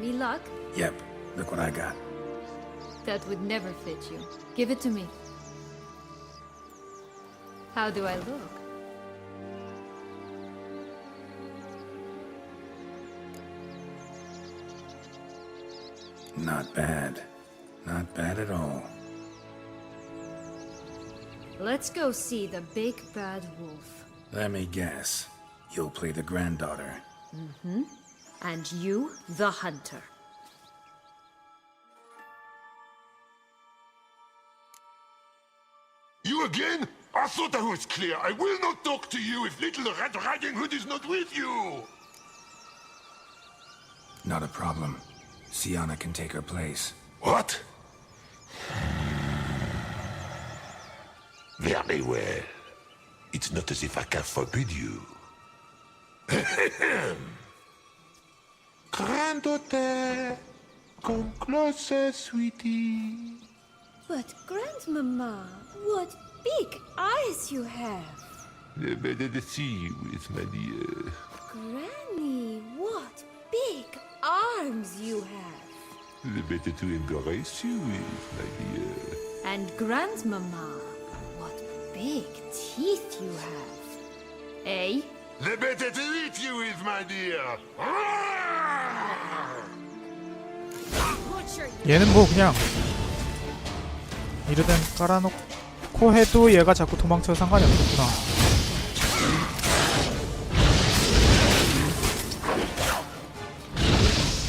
Any luck? Yep, look what I got. That would never fit you. Give it to me. How do I look? Not bad. Not bad at all. Let's go see the big bad wolf. Let me guess. You'll play the granddaughter. Mm-hmm. And you, the hunter. You again? I thought I was clear. I will not talk to you if little Red Riding Hood is not with you! Not a problem. Sienna can take her place. What? Very well. It's not as if I can forbid you. Granddaughter, come closer, sweetie. But Grandmama, what big eyes you have! Better to see you with my dear. Granny, what big arms you have! The better to embrace you with my dear. And Grandmama, what big teeth you have! Eh? The better to eat you with my dear. 얘는 뭐 그냥 이러든 깔아놓고 해도 얘가 자꾸 도망쳐도 상관이 없겠구나.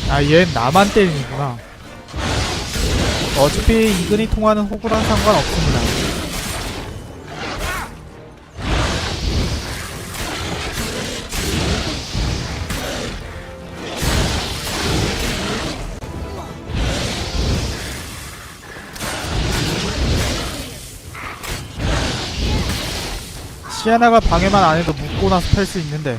아, 얘는 나만 때리는구나. 어차피 이근이 통하는 호구랑 상관없습니다. 시아나가 방해만 안 해도 묶고 나서 팰 수 있는데.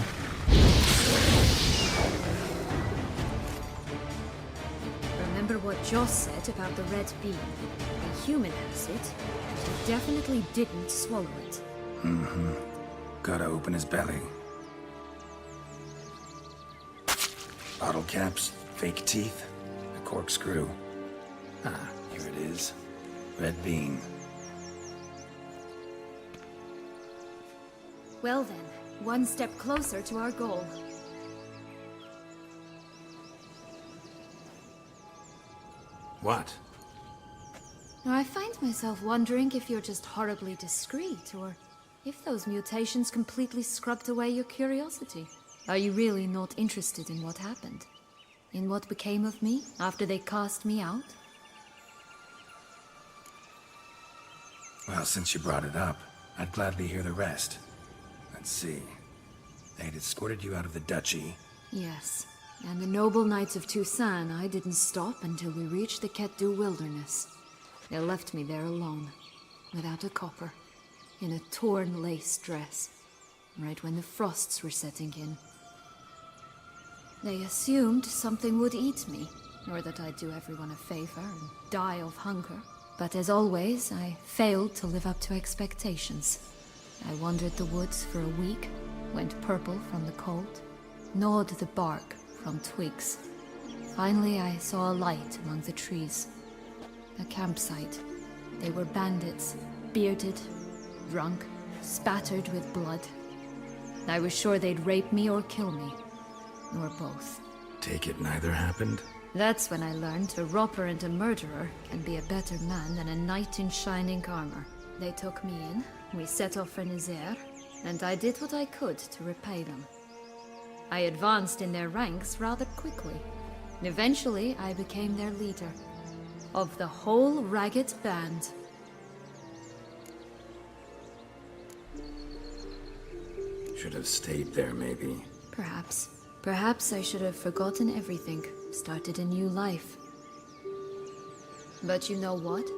Remember what Joss said about the red bean? A human has it, but he definitely didn't swallow it. Mm-hmm. Gotta open his belly. Bottle caps, fake teeth, a corkscrew. Ah, here it is. Red bean. Well then, one step closer to our goal. What? Now I find myself wondering if you're just horribly discreet, or if those mutations completely scrubbed away your curiosity. Are you really not interested in what happened? In what became of me after they cast me out? Well, since you brought it up, I'd gladly hear the rest. Let's see. They'd escorted you out of the duchy. Yes, and the noble knights of Toussaint, I didn't stop until we reached the Ketdu wilderness. They left me there alone, without a copper, in a torn lace dress, right when the frosts were setting in. They assumed something would eat me, or that I'd do everyone a favor and die of hunger. But as always, I failed to live up to expectations. I wandered the woods for a week, went purple from the cold, gnawed the bark from twigs. Finally, I saw a light among the trees. A campsite. They were bandits, bearded, drunk, spattered with blood. I was sure they'd rape me or kill me, or both. Take it neither happened? That's when I learned a robber and a murderer can be a better man than a knight in shining armor. They took me in, we set off for Nizer, and I did what I could to repay them. I advanced in their ranks rather quickly. Eventually, I became their leader. Of the whole ragged band. Should have stayed there, maybe. Perhaps. Perhaps I should have forgotten everything, started a new life. But you know what?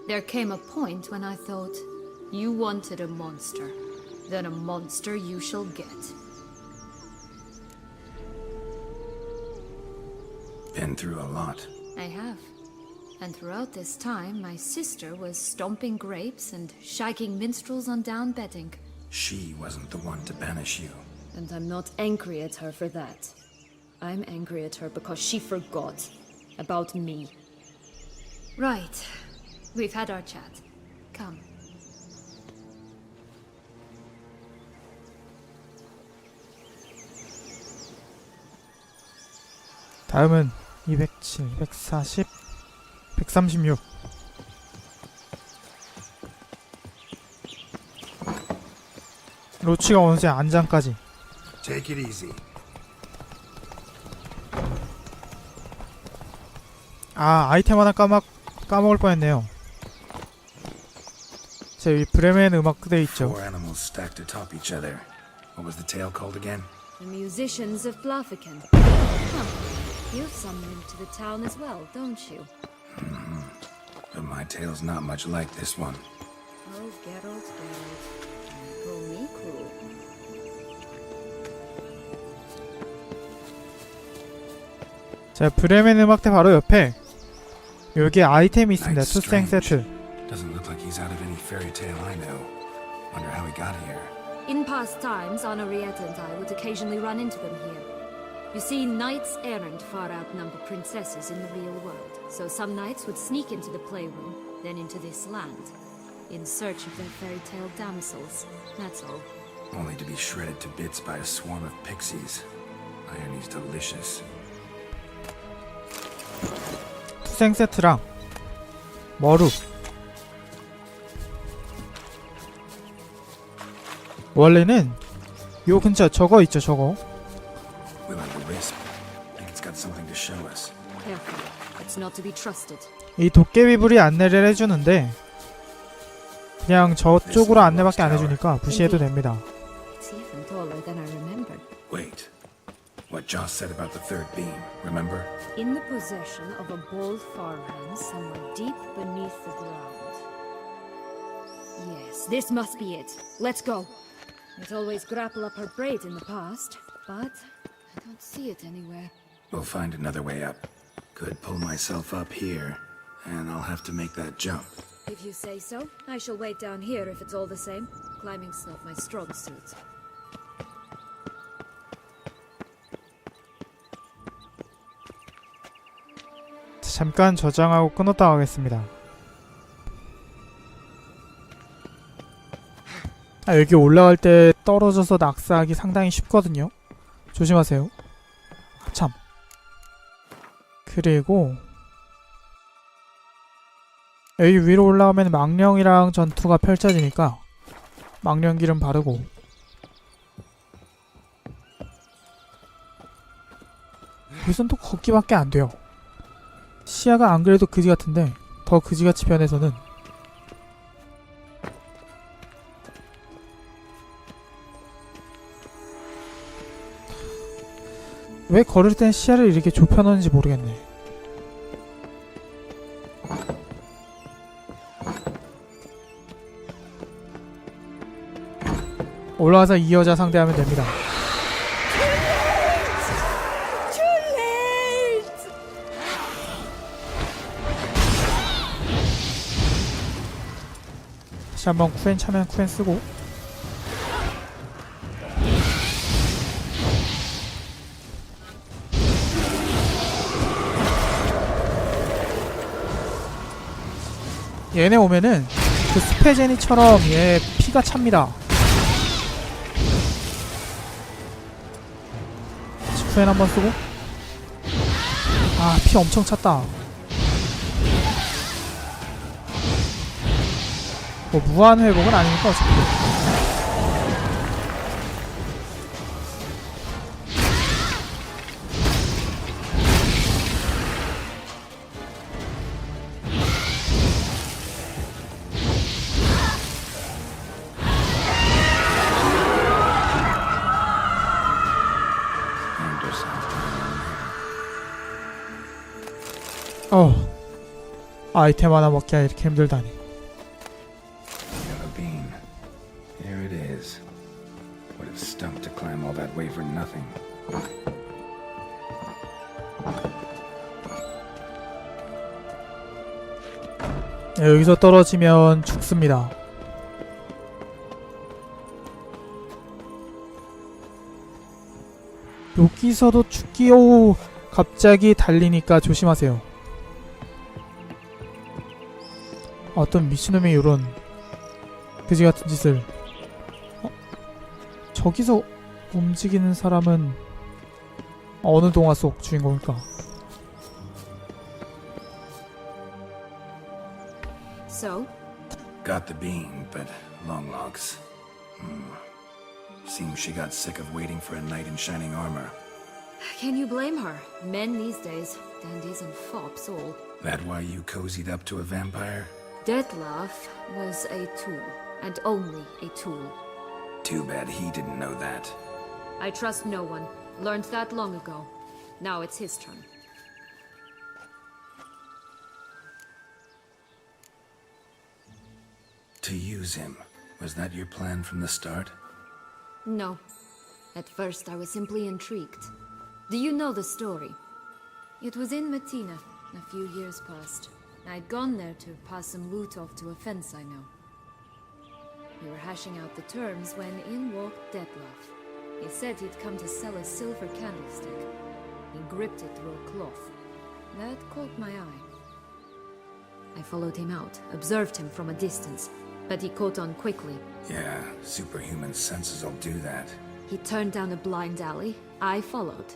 There came a point when I thought, you wanted a monster. Then a monster you shall get. Been through a lot. I have. And throughout this time, my sister was stomping grapes and shagging minstrels on down bedding. She wasn't the one to banish you. And I'm not angry at her for that. I'm angry at her because she forgot about me. Right. We've had our chat. Come. 다음은 207, 240, 136. 로치가 어느새 안장까지. Take it easy. 아, 아이템 하나 까먹을 뻔했네요. 제 위 브레멘 음악 그대 있죠. Four animals stacked atop each other. What was the tale called again? The musicians of Blaviken. Huh. You've some link to the town as well, don't you? But my tale's not much like this one. Oh, Geralt, Geralt. Call me cruel. 자, 브레멘 음악대 바로 옆에 여기 아이템이 있습니다. 투생 세트. Doesn't look like he's out of any fairy tale I know. Wonder how he got here. In past times, Henrietta and I would occasionally run into them here. You see, knights errant far outnumber princesses in the real world, so some knights would sneak into the playroom, then into this land, in search of their fairy tale damsels. That's all. Only to be shredded to bits by a swarm of pixies. Irony's delicious. 투생 세트랑 머루. 원래는 요 근처 저거 있죠, 저거. We like the wisp. Think it's got something to show us. Careful. It's not to be trusted. 이 도깨비불이 안내를 해주는데 그냥 저쪽으로 안내밖에 안 해주니까 무시해도 됩니다. It's even taller than I remembered. Wait. What Joss said about the third beam, remember? In the possession of a bold farmhand somewhere deep beneath the ground. Yes, this must be it. Let's go. It always grapple up her braid in the past, but I don't see it anywhere. We'll find another way up. Could pull myself up here, and I'll have to make that jump. If you say so, I shall wait down here if it's all the same. Climbing's not my strong suit. 잠깐 저장하고 끊었다 가겠습니다. 아, 여기 올라갈 때 떨어져서 낙사하기 상당히 쉽거든요. 조심하세요. 참. 그리고 여기 위로 올라오면 망령이랑 전투가 펼쳐지니까 망령 기름 바르고, 여기선 또 걷기밖에 안 돼요. 시야가 안 그래도 그지 같은데 더 그지같이 변해서는 왜 걸을 땐 시야를 이렇게 좁혀놓는지 모르겠네. 올라가서 이 여자 상대하면 됩니다. 다시 한번 쿠엔 차면 쿠엔 쓰고, 얘네 오면은 그 스페제니처럼 얘 피가 찹니다. 다시 쿠엔 한번 쓰고, 아, 피 엄청 찼다. 뭐 무한 회복은 아니니까 어차피. 아이템 하나 먹기가 이렇게 힘들다니. Yellow beam. Here it is. Would have stumped to climb all that way for nothing. 여기서 떨어지면 죽습니다. 여기서도 죽기. 오, 갑자기 달리니까 조심하세요. 어떤 미친놈이 요런 그지같은 짓을. 저기서 움직이는 사람은 어느 동화 속 주인공일까? So? Got the bean, but long logs. Seems she got sick of waiting for a knight in shining armor. Can you blame her? Men these days, dandies and fops all. That why you cozied up to a vampire? Detlef was a tool, and only a tool. Too bad he didn't know that. I trust no one. Learned that long ago. Now it's his turn. To use him. Was that your plan from the start? No. At first I was simply intrigued. Do you know the story? It was in Matina, a few years past. I'd gone there to pass some loot off to a fence I know. We were hashing out the terms when in walked Detlef. He said he'd come to sell a silver candlestick. He gripped it through a cloth. That caught my eye. I followed him out, observed him from a distance, but he caught on quickly. Yeah, superhuman senses will do that. He turned down a blind alley. I followed.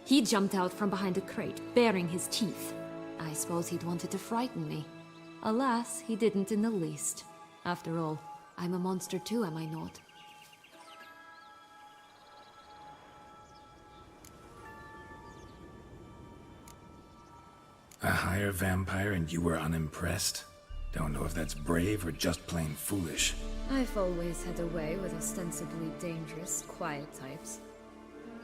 He jumped out from behind a crate, baring his teeth. I suppose he'd wanted to frighten me. Alas, he didn't in the least. After all, I'm a monster too, am I not? A higher vampire and you were unimpressed? Don't know if that's brave or just plain foolish. I've always had a way with ostensibly dangerous, quiet types.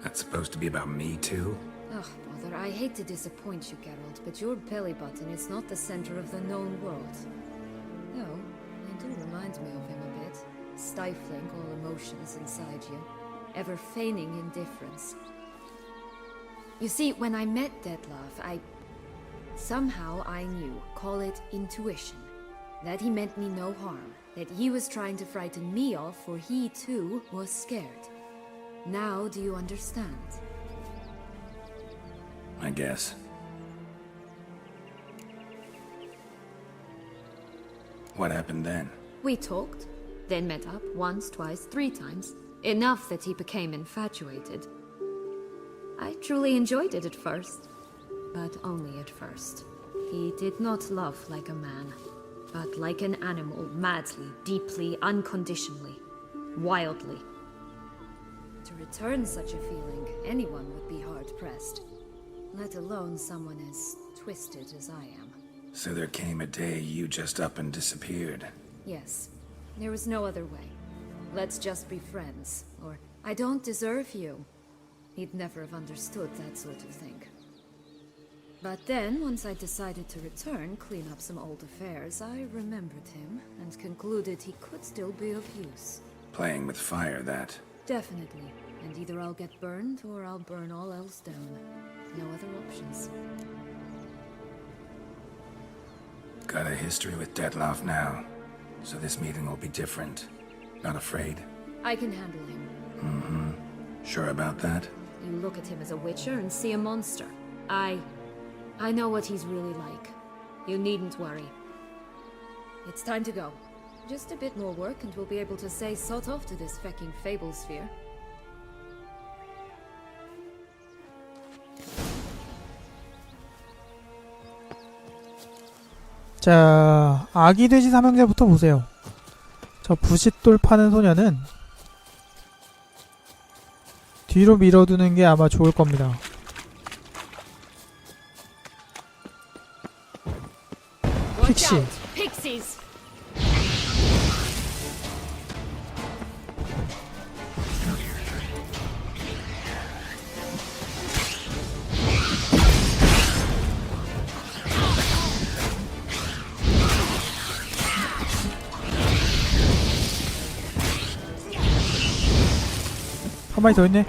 That's supposed to be about me too? Ugh, bother, I hate to disappoint you, Geralt, but your belly button is not the center of the known world. Though, you do remind me of him a bit. Stifling all emotions inside you. Ever feigning indifference. You see, when I met Detlef, somehow I knew, call it intuition, that he meant me no harm, that he was trying to frighten me off, for he too was scared. Now do you understand? I guess. What happened then? We talked, then met up once, twice, 3 times. Enough that he became infatuated. I truly enjoyed it at first, but only at first. He did not love like a man, but like an animal, madly, deeply, unconditionally, wildly. To return such a feeling, anyone would be hard-pressed, let alone someone as twisted as I am. So there came a day you just up and disappeared. Yes, there was no other way. Let's just be friends, or I don't deserve you. He'd never have understood that sort of thing. But then, once I decided to return, clean up some old affairs, I remembered him and concluded he could still be of use. Playing with fire, that. Definitely. And either I'll get burned or I'll burn all else down. No other options. Got a history with Detlef now, so this meeting will be different. Not afraid? I can handle him. Mm-hmm. Sure about that? You look at him as a witcher and see a monster. I know what he's really like. You needn't worry. It's time to go. Just a bit more work and we'll be able to say sod off to this fecking fable sphere. 자, 아기 돼지 삼형제부터 보세요. 저 부싯돌 파는 소녀는 뒤로 밀어두는 게 아마 좋을 겁니다. 픽시. Pixies! 한 마리 더 있네.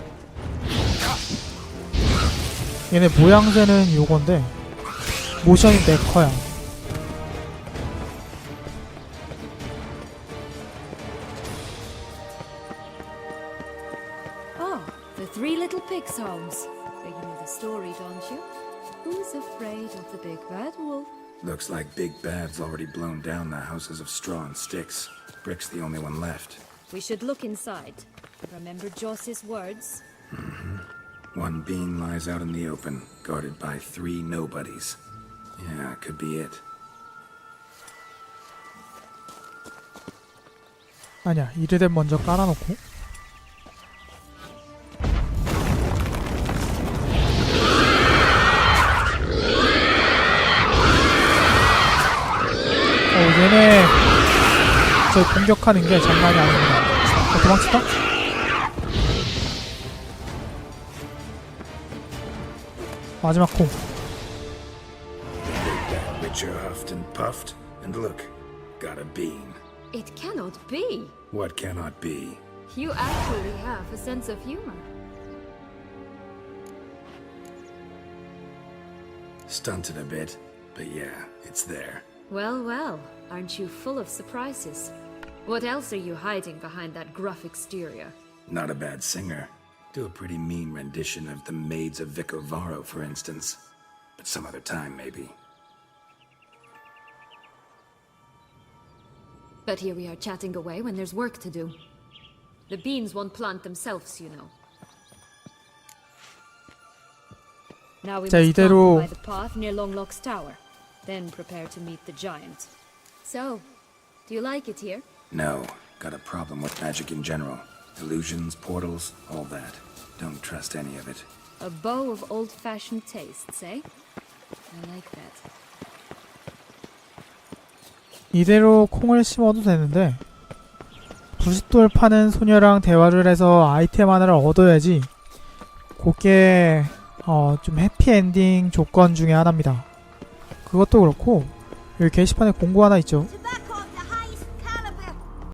얘네 모양새는 요건데 모션이 네커야. The Three Little Pigs' homes. But you know the story, don't you? Who's afraid of the big bad wolf? Looks like Big Bad's already blown down the houses of straw and sticks. Brick's the only one left. We should look inside. Remember Joss's words? One being lies out in the open, guarded by 3 nobodies. Yeah, could be it. 아니야, 이르덴 먼저 깔아놓고. 얘네 저 공격하는 게 장난이 아닙니다. 도망칠까? 마지막 공. Witcher huffed and puffed, and look, got a bean. It cannot be. What cannot be? You actually have a sense of humor. Stunted a bit, but yeah, it's there. Well, well, aren't you full of surprises? What else are you hiding behind that gruff exterior? Not a bad singer. Do a pretty mean rendition of The Maids of Vicovaro, for instance. But some other time, maybe. But here we are chatting away when there's work to do. The beans won't plant themselves, you know. Now we 자, must 이대로 walk by the path near Longlock's tower. Then prepare to meet the giant. So, do you like it here? No, got a problem with magic in general. Illusions, portals, all that. Don't trust any of it. A bow of old-fashioned tastes, eh? I like that. 이대로 콩을 심어도 되는데 부싯돌 파는 소녀랑 대화를 해서 아이템 하나를 얻어야지 그게 좀 해피엔딩 조건 중에 하나입니다. 그것도 그렇고 여기 게시판에 공고 하나 있죠.